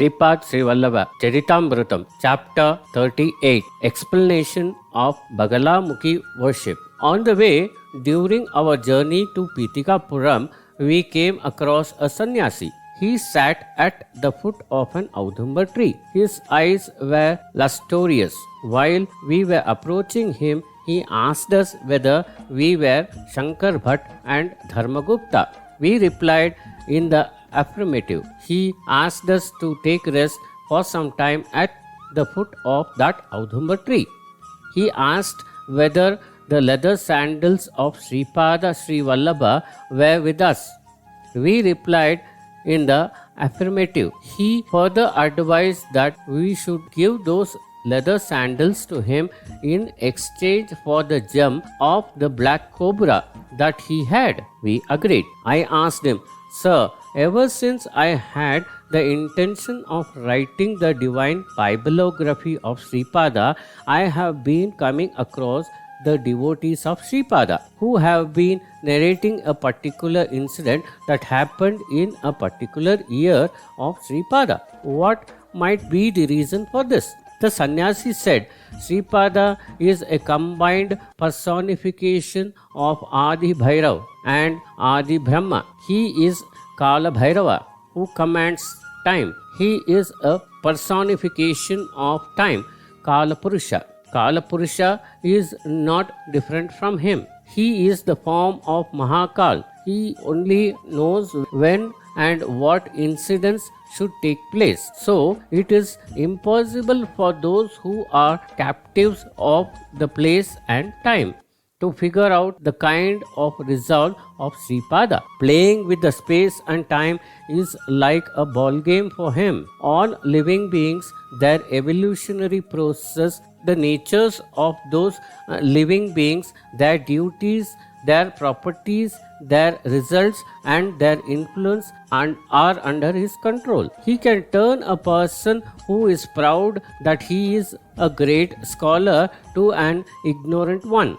Sripada Srivallabha Charithamrutham, Chapter 38, Explanation of Bagalamukhi Worship. On the way, during our journey to Pitikapuram, we came across a sannyasi. He sat at the foot of an audumbar tree. His eyes were lustrous. While we were approaching him, he asked us whether we were Shankar Bhatt and Dharmagupta. We replied in the affirmative. He asked us to take rest for some time at the foot of that audumbar tree. He asked whether the leather sandals of Sripada Srivallabha were with us. We replied in the affirmative. He further advised that we should give those leather sandals to him in exchange for the gem of the black cobra that he had. We agreed. I asked him, "Sir, ever since I had the intention of writing the divine bibliography of Sripada, I have been coming across the devotees of Sripada who have been narrating a particular incident that happened in a particular year of Sripada. What might be the reason for this?" The sannyasi said, Sripada is a combined personification of Adi Bhairav and Adi Brahma. He is Kala Bhairava, who commands time. He is a personification of time, Kala Purusha. Kala Purusha is not different from him. He is the form of Mahakal. He only knows when and what incidents should take place. So, it is impossible for those who are captives of the place and time to figure out the kind of result of Sripada. Playing with the space and time is like a ball game for him. All living beings, their evolutionary process, the natures of those living beings, their duties, their properties, their results and their influence and are under his control. He can turn a person who is proud that he is a great scholar to an ignorant one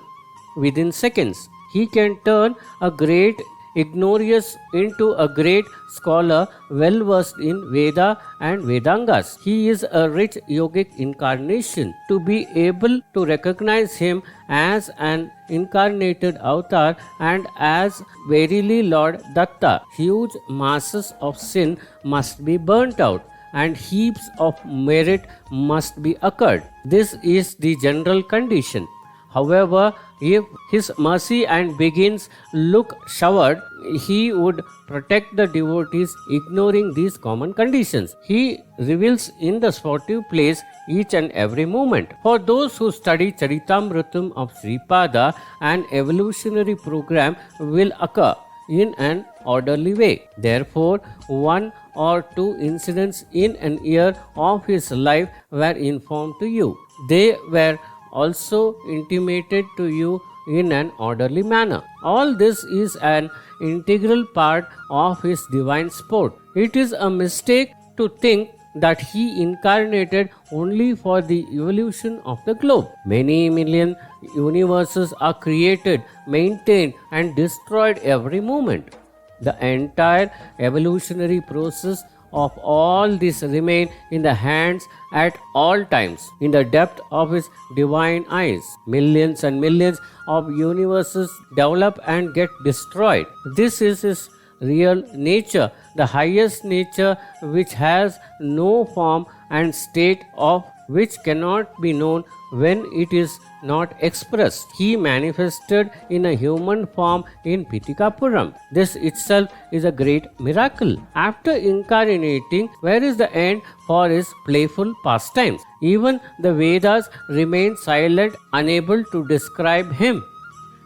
within seconds. He can turn a great ignorous into a great scholar well versed in Veda and Vedangas. He is a rich yogic incarnation. To be able to recognize him as an incarnated avatar and as verily Lord Datta, huge masses of sin must be burnt out and heaps of merit must be occurred. This is the general condition. However, if his mercy and begins look showered, he would protect the devotees ignoring these common conditions. He reveals in the sportive place each and every moment. For those who study Charithamrutham of Sripada, an evolutionary program will occur in an orderly way. Therefore, one or two incidents in an year of his life were informed to you. They were also intimated to you in an orderly manner. All this is an integral part of his divine sport. It is a mistake to think that he incarnated only for the evolution of the globe. Many million universes are created, maintained and destroyed every moment. The entire evolutionary process of all this remain in the hands at all times, in the depth of his divine eyes. Millions and millions of universes develop and get destroyed. This is his real nature, the highest nature which has no form and state of which cannot be known when it is not expressed. He manifested in a human form in Pitikapuram. This itself is a great miracle. After incarnating, where is the end for his playful pastimes? Even the Vedas remain silent, unable to describe him.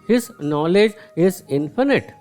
His knowledge is infinite.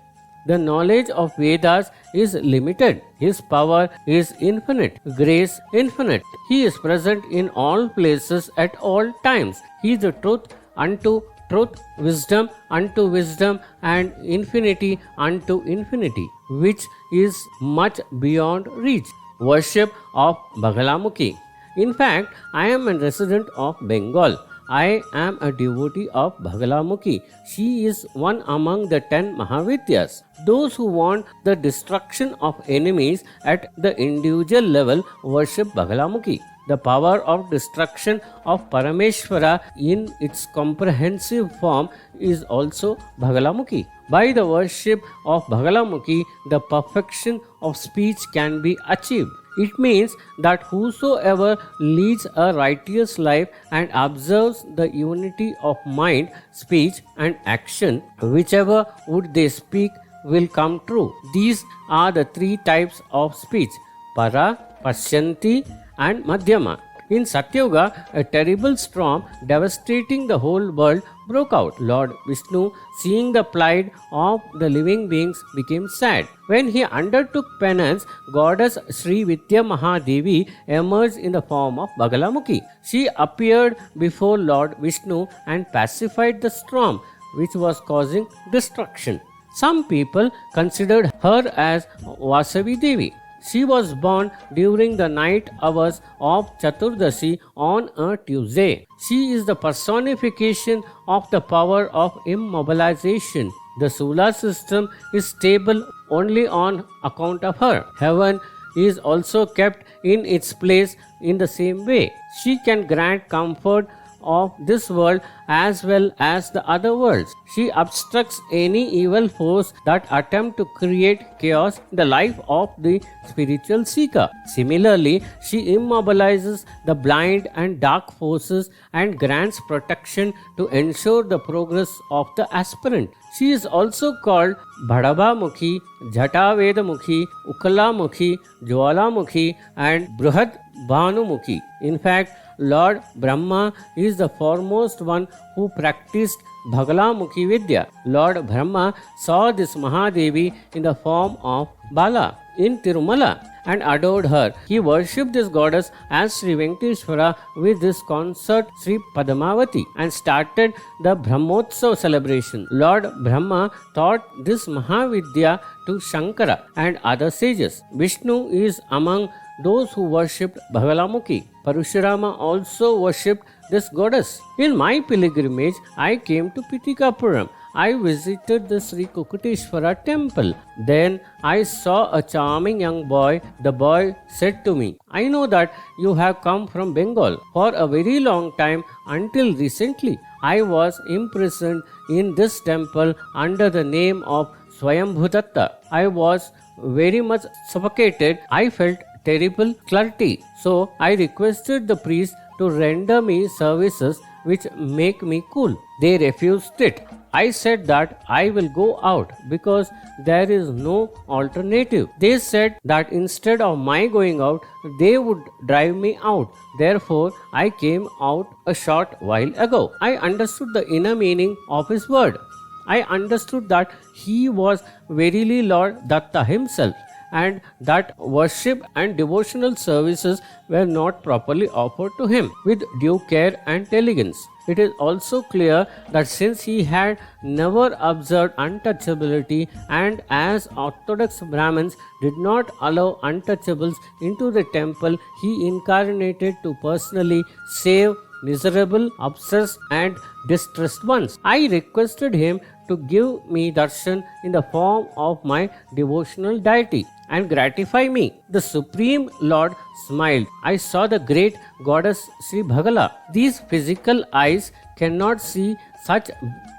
The knowledge of Vedas is limited. His power is infinite. Grace infinite. He is present in all places at all times. He is the truth unto truth, wisdom unto wisdom, and infinity unto infinity, which is much beyond reach. Worship of Bagalamukhi. In fact, I am a resident of Bengal. I am a devotee of Bagalamukhi. She is one among the 10 Mahavidyas. Those who want the destruction of enemies at the individual level worship Bagalamukhi. The power of destruction of Parameshwara in its comprehensive form is also Bagalamukhi. By the worship of Bagalamukhi, the perfection of speech can be achieved. It means that whosoever leads a righteous life and observes the unity of mind, speech, and action, whichever would they speak will come true. These are the three types of speech: Para, Pashyanti, and Madhyama. In Satyuga, a terrible storm devastating the whole world broke out. Lord Vishnu, seeing the plight of the living beings, became sad. When he undertook penance, goddess Sri Vidya Mahadevi emerged in the form of Bagalamukhi. She appeared before Lord Vishnu and pacified the storm which was causing destruction. Some people considered her as Vasavi Devi. She was born during the night hours of Chaturdasi on a Tuesday. She is the personification of the power of immobilization. The solar system is stable only on account of her. Heaven is also kept in its place in the same way. She can grant comfort of this world as well as the other worlds. She obstructs any evil force that attempt to create chaos in the life of the spiritual seeker. Similarly, she immobilizes the blind and dark forces and grants protection to ensure the progress of the aspirant. She is also called Bhadabamukhi, Jatavedamukhi, Ukalamukhi, Jwalamukhi, and Bruhad Bhanumukhi. In fact, Lord Brahma is the foremost one who practiced Bagalamukhi Vidya. Lord Brahma saw this Mahadevi in the form of Bala in Tirumala and adored her. He worshipped this goddess as Sri Venkateshwara with this consort Sri Padmavati and started the Brahmotsav celebration. Lord Brahma taught this Mahavidya to Shankara and other sages. Vishnu is among those who worshipped Bagalamukhi. Parashurama also worshipped this goddess. In my pilgrimage, I came to Pitikapuram. I visited the Sri Kukuteshwara temple. Then I saw a charming young boy. The boy said to me, "I know that you have come from Bengal. For a very long time, until recently, I was imprisoned in this temple under the name of Swayambhudatta. I was very much suffocated. I felt terrible clarity. So I requested the priest to render me services which make me cool. They refused it. I said that I will go out because there is no alternative. They said that instead of my going out, they would drive me out. Therefore, I came out a short while ago." I understood the inner meaning of his word. I understood that he was verily Lord Datta himself, and that worship and devotional services were not properly offered to him with due care and diligence. It is also clear that since he had never observed untouchability, and as Orthodox Brahmins did not allow untouchables into the temple, he incarnated to personally save miserable, obsessed, and distressed ones. I requested him to give me darshan in the form of my devotional deity and gratify me. The Supreme Lord smiled. I saw the great goddess Sri Bhagala. These physical eyes cannot see such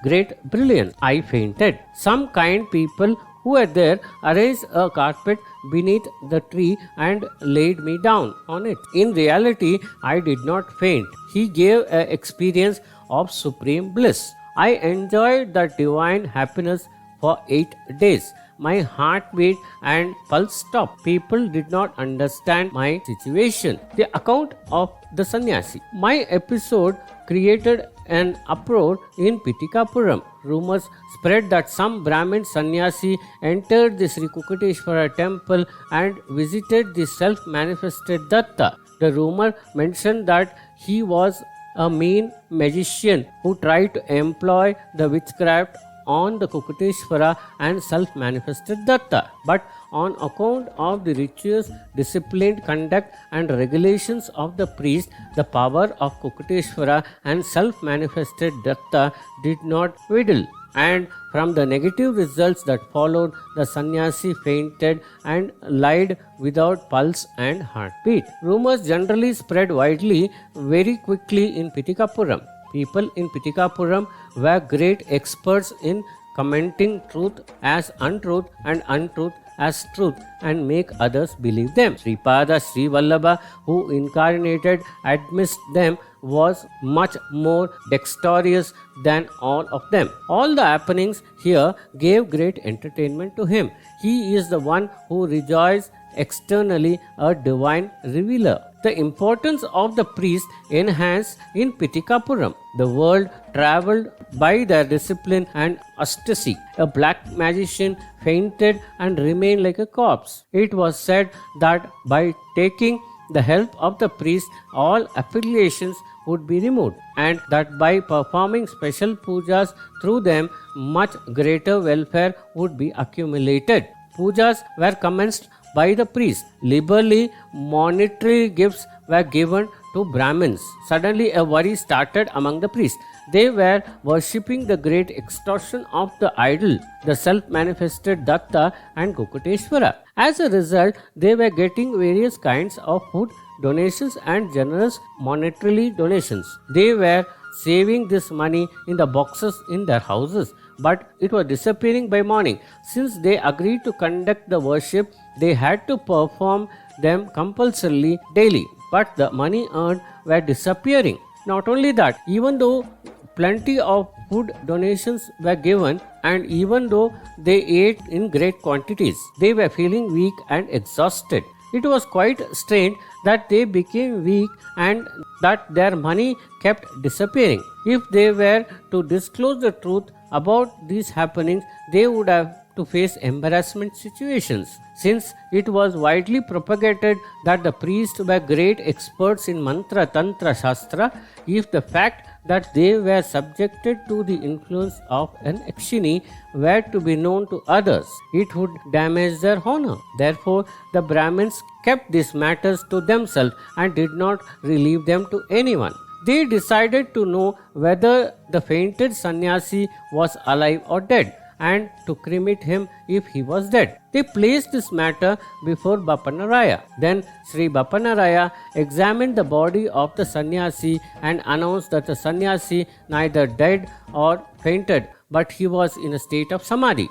great brilliance. I fainted. Some kind people who were there arranged a carpet beneath the tree and laid me down on it. In reality, I did not faint. He gave an experience of supreme bliss. I enjoyed that divine happiness for 8 days. My heartbeat and pulse stopped. People did not understand my situation. The account of the sannyasi. My episode created an uproar in Pitikapuram. Rumors spread that some Brahmin sannyasi entered the Sri Kukuteshwara temple and visited the self-manifested Datta. The rumor mentioned that he was a mean magician who tried to employ the witchcraft on the Kukuteshvara and self-manifested Datta, but on account of the rigorous, disciplined conduct and regulations of the priest, the power of Kukuteshvara and self-manifested Datta did not dwindle. And from the negative results that followed, the sannyasi fainted and lied without pulse and heartbeat. Rumors generally spread widely very quickly in Pitikapuram. People in Pitikapuram were great experts in commenting truth as untruth and untruth as truth and make others believe them. Sripada Srivallabha, who incarnated amidst them, was much more dexterous than all of them. All the happenings here gave great entertainment to him. He is the one who rejoiced externally, a divine revealer. The importance of the priest enhanced in Pitikapuram. The world travelled by their discipline and ecstasy. A black magician fainted and remained like a corpse. It was said that by taking the help of the priest, all affiliations would be removed, and that by performing special pujas through them, much greater welfare would be accumulated. Pujas were commenced by the priest. Liberally, monetary gifts were given to Brahmins. Suddenly, a worry started among the priests. They were worshipping the great extortion of the idol, the self-manifested Datta and Kukuteshvara. As a result, they were getting various kinds of food donations and generous monetary donations. They were saving this money in the boxes in their houses, but it was disappearing by morning. Since they agreed to conduct the worship, they had to perform them compulsorily daily, but the money earned were disappearing. Not only that, even though plenty of food donations were given, and even though they ate in great quantities, they were feeling weak and exhausted. It was quite strange that they became weak and that their money kept disappearing. If they were to disclose the truth about these happenings, they would have to face embarrassment situations. Since it was widely propagated that the priests were great experts in mantra, tantra, shastra, if the fact that they were subjected to the influence of an Yakshini were to be known to others, it would damage their honor. Therefore, the Brahmins kept these matters to themselves and did not relieve them to anyone. They decided to know whether the fainted sannyasi was alive or dead, and to cremate him if he was dead. They placed this matter before Bapanaraya. Then Sri Bapanaraya examined the body of the sannyasi and announced that the sannyasi neither died or fainted, but he was in a state of samadhi.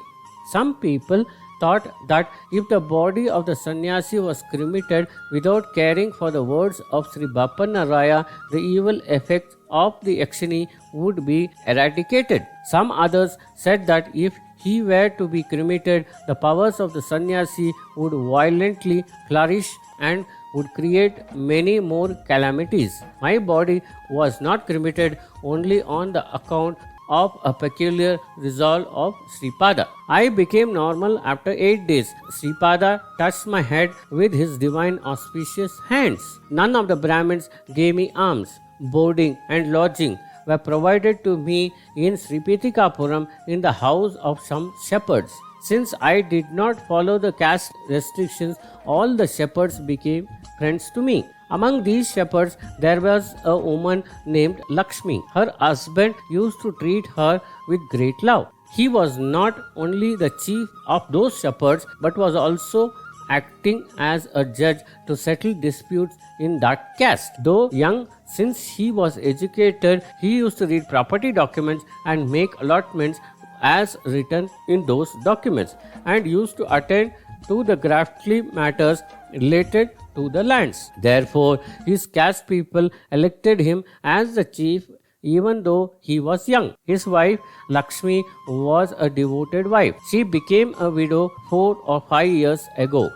Some people thought that if the body of the sannyasi was cremated without caring for the words of Sri Bapanaraya, the evil effects of the Yakshini would be eradicated. Some others said that if he were to be cremated, the powers of the sannyasi would violently flourish and would create many more calamities. My body was not cremated only on the account of a peculiar resolve of Sripada. I became normal after 8 days. Sripada touched my head with his divine auspicious hands. None of the Brahmins gave me alms. Boarding and lodging were provided to me in Sripetikapuram in the house of some shepherds. Since I did not follow the caste restrictions, all the shepherds became friends to me. Among these shepherds, there was a woman named Lakshmi. Her husband used to treat her with great love. He was not only the chief of those shepherds, but was also acting as a judge to settle disputes in that caste. Though young, since he was educated, he used to read property documents and make allotments as written in those documents, and used to attend to the graftly matters related to the lands. Therefore, his caste people elected him as the chief even though he was young. His wife Lakshmi was a devoted wife. She became a widow 4 or 5 years ago.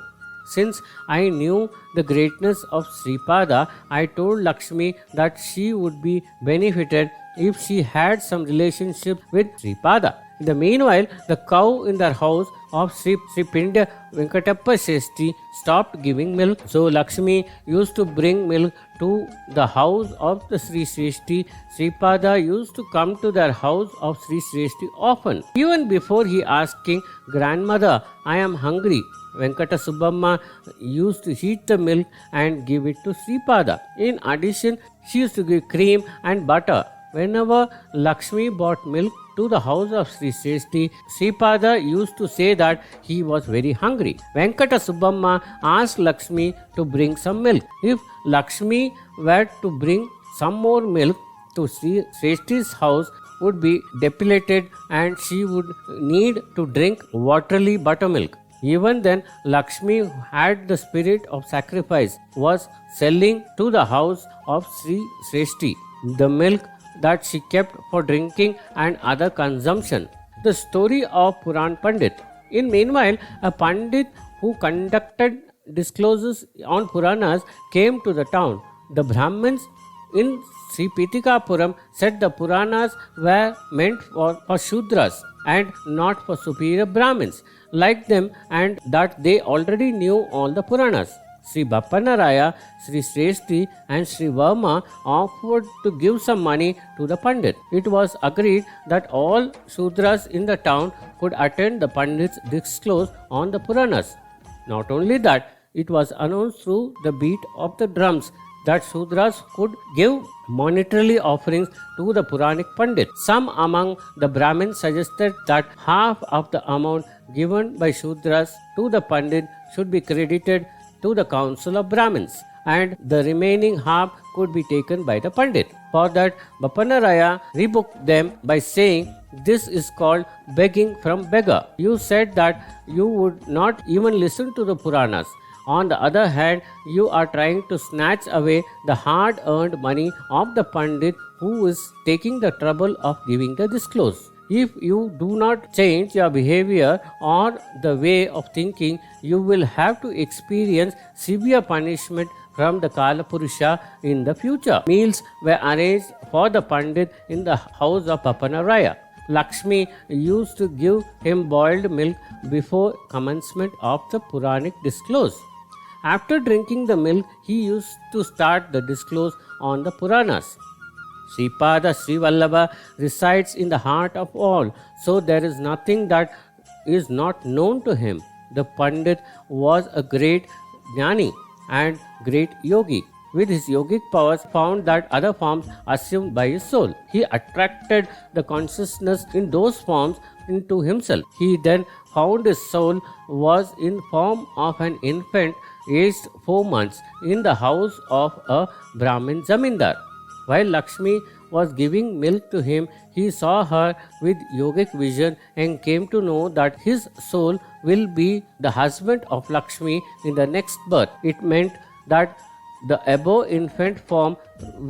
Since I knew the greatness of Sripada, I told Lakshmi that she would be benefited if she had some relationship with Sripada. In the meanwhile, the cow in the house of Sri Pinda Venkatappa Shrestri stopped giving milk. So Lakshmi used to bring milk to the house of the Sri Shrestri. Sripada used to come to the house of Sri Shrestri often. Even before he asking, "Grandmother, I am hungry," Venkata Subbamma used to heat the milk and give it to Sripada. In addition, she used to give cream and butter. Whenever Lakshmi brought milk to the house of Sri Sresti, Sripada used to say that he was very hungry. Venkata Subbamma asked Lakshmi to bring some milk. If Lakshmi were to bring some more milk to Sri Sresti's house, would be depleted and she would need to drink watery buttermilk. Even then, Lakshmi, who had the spirit of sacrifice, was selling to the house of Sri Sresti the milk that she kept for drinking and other consumption. The story of Puran Pandit. In meanwhile, a Pandit who conducted discourses on Puranas came to the town. The Brahmins in Sri Pitikapuram said the Puranas were meant for Shudras and not for superior Brahmins like them, and that they already knew all the Puranas. Sri Bappanaraya, Sri Sresti and Sri Verma offered to give some money to the Pandit. It was agreed that all Shudras in the town could attend the Pandit's discourse on the Puranas. Not only that, it was announced through the beat of the drums that Shudras could give monetarily offerings to the Puranic Pandit. Some among the Brahmins suggested that half of the amount given by Shudras to the Pandit should be credited to the council of Brahmins, and the remaining half could be taken by the Pandit. For that, Bappanaraya rebuked them by saying, "This is called begging from beggar. You said that you would not even listen to the Puranas. On the other hand, you are trying to snatch away the hard-earned money of the Pandit who is taking the trouble of giving the discourse. If you do not change your behavior or the way of thinking, you will have to experience severe punishment from the Kala Purusha in the future." Meals were arranged for the Pandit in the house of Bappanaraya. Lakshmi used to give him boiled milk before commencement of the Puranic discourse. After drinking the milk, he used to start the discourse on the Puranas. Sripada Srivallabha resides in the heart of all, so there is nothing that is not known to him. The Pandit was a great jnani and great yogi. With his yogic powers, found that other forms assumed by his soul. He attracted the consciousness in those forms into himself. He then found his soul was in form of an infant aged 4 months in the house of a Brahmin zamindar. While Lakshmi was giving milk to him, he saw her with yogic vision and came to know that his soul will be the husband of Lakshmi in the next birth. It meant that the above infant form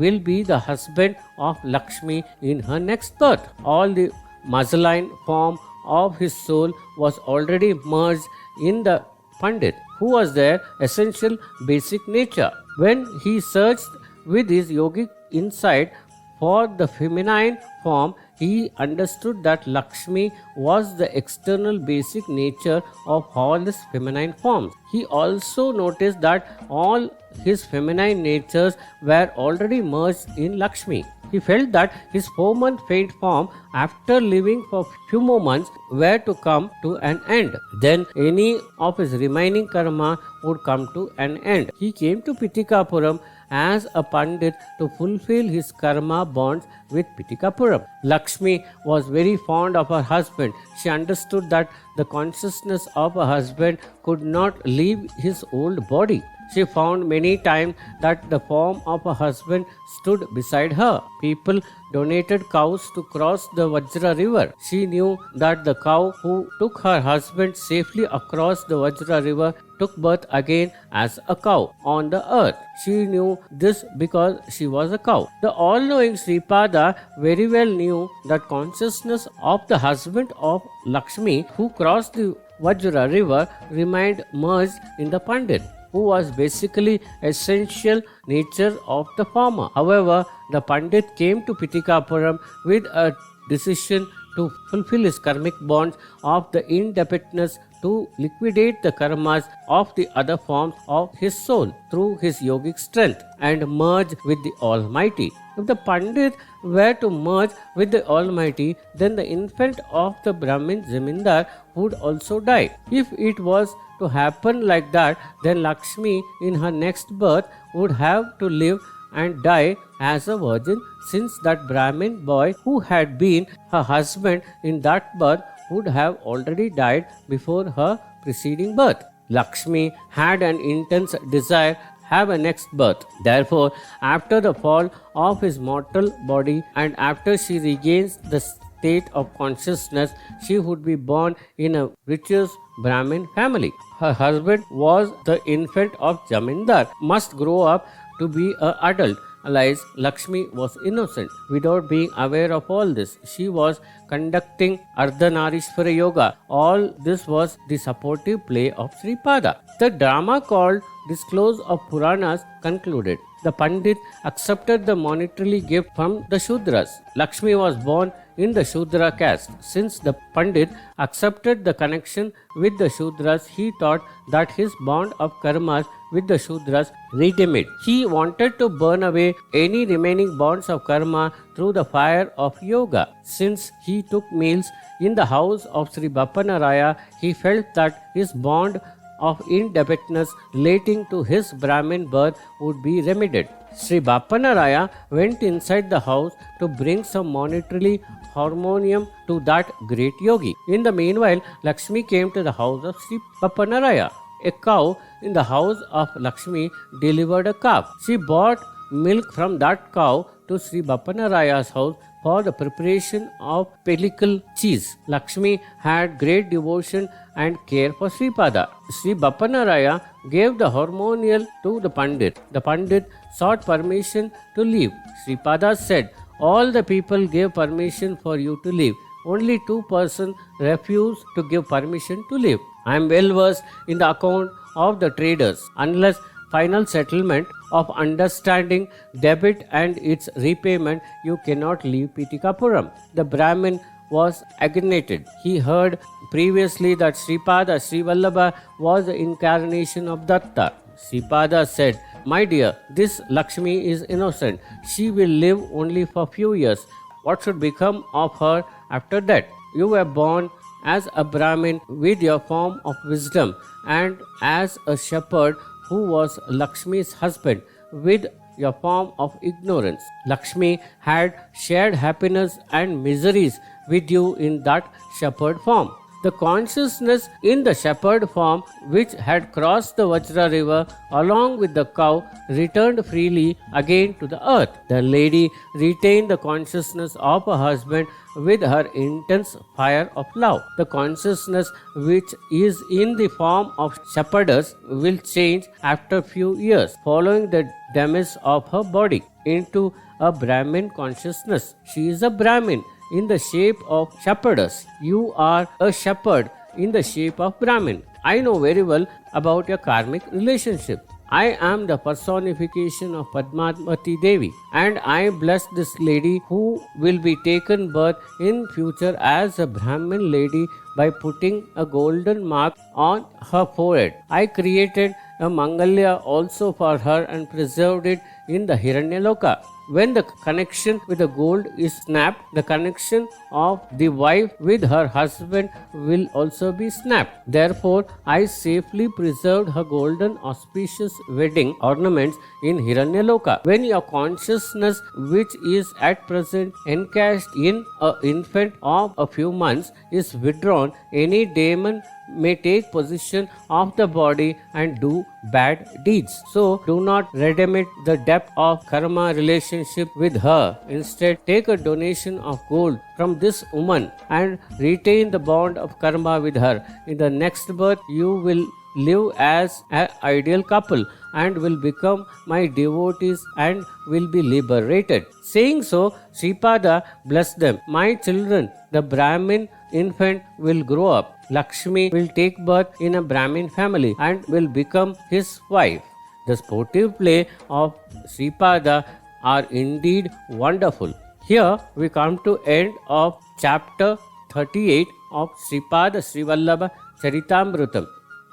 will be the husband of Lakshmi in her next birth. All the masculine form of his soul was already merged in the Pandit, who was their essential basic nature. When he searched with his yogic insight for the feminine form, he understood that Lakshmi was the external basic nature of all his feminine forms. He also noticed that all his feminine natures were already merged in Lakshmi. He felt that his 4-month faint form, after living for few more months, were to come to an end. Then any of his remaining karma would come to an end. He came to Pitikapuram as a Pandit to fulfill his karma bonds with Pitikapuram. Lakshmi was very fond of her husband. She understood that the consciousness of a husband could not leave his old body. She found many times that the form of a husband stood beside her. People donated cows to cross the Vajra river. She knew that the cow who took her husband safely across the Vajra river took birth again as a cow on the earth. She knew this because she was a cow. The all-knowing Sripada very well knew that consciousness of the husband of Lakshmi who crossed the Vajra river remained merged in the Pandit, who was basically essential nature of the former. However, the Pandit came to Pitikapuram with a decision to fulfill his karmic bonds of the indebtedness, to liquidate the karmas of the other forms of his soul through his yogic strength and merge with the Almighty. If the Pandit were to merge with the Almighty, then the infant of the Brahmin Zamindar would also die. If it was to happen like that, then Lakshmi in her next birth would have to live and die as a virgin, since that Brahmin boy who had been her husband in that birth would have already died before her preceding birth. Lakshmi had an intense desire have a next birth. Therefore, after the fall of his mortal body and after she regains the state of consciousness, she would be born in a righteous Brahmin family. Her husband was the infant of Jamindar, must grow up to be an adult. Alas, Lakshmi was innocent. Without being aware of all this, she was conducting Ardhanarishwara Yoga. All this was the supportive play of Sripada. The drama called Disclose of Puranas concluded. The Pandit accepted the monetary gift from the Shudras. Lakshmi was born in the Shudra caste. Since the Pandit accepted the connection with the Shudras, he thought that his bond of karmas with the Shudras redeemed. He wanted to burn away any remaining bonds of karma through the fire of yoga. Since he took meals in the house of Sri Bappanaraya, he felt that his bond of indebtedness relating to his Brahmin birth would be remedied. Sri Bappanaraya went inside the house to bring some monetary harmonium to that great yogi. In the meanwhile, Lakshmi came to the house of Sri Bappanaraya. A cow in the house of Lakshmi delivered a calf. She bought milk from that cow to Sri Bappanaraya's house for the preparation of pellicle cheese. Lakshmi had great devotion and care for Sripada. Sri Bappanaraya gave the harmonial to the Pandit. The Pandit sought permission to leave. Sripada said, "All the people gave permission for you to leave. Only 2 persons refused to give permission to leave. I am well versed in the account of the traders. Unless final settlement of understanding, debit and its repayment, you cannot leave Pitikapuram." The Brahmin was agitated. He heard previously that Sripada Srivallabha was the incarnation of Datta. Sripada said, "My dear, this Lakshmi is innocent. She will live only for few years. What should become of her after that? You were born as a Brahmin with your form of wisdom and as a shepherd who was Lakshmi's husband with your form of ignorance. Lakshmi had shared happiness and miseries with you in that shepherd form. The consciousness in the shepherd form, which had crossed the Vajra river along with the cow, returned freely again to the earth. The lady retained the consciousness of her husband with her intense fire of love. The consciousness which is in the form of shepherdess will change after few years, following the demise of her body, into a Brahmin consciousness. She is a Brahmin in the shape of shepherdess. You are a shepherd in the shape of Brahmin. I know very well about your karmic relationship. I am the personification of Padmavati Devi, and I bless this lady who will be taken birth in future as a Brahmin lady by putting a golden mark on her forehead. I created a Mangalya also for her and preserved it in the Hiranyaloka. When the connection with the gold is snapped, the connection of the wife with her husband will also be snapped. Therefore, I safely preserved her golden auspicious wedding ornaments in Hiranyaloka. When your consciousness, which is at present encased in an infant of a few months, is withdrawn, any demon may take possession of the body and do bad deeds. So do not redemit the debt of karma relationship with her. Instead, take a donation of gold from this woman and retain the bond of karma with her. In the next birth, you will live as an ideal couple and will become my devotees and will be liberated. Saying so, Sripada blessed them. My children, the Brahmin infant will grow up. Lakshmi will take birth in a Brahmin family and will become his wife. The sportive play of Sripada are indeed wonderful. Here we come to end of chapter 38 of Sripada Srivallabha Charithamrutham.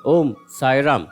Om Sai Ram.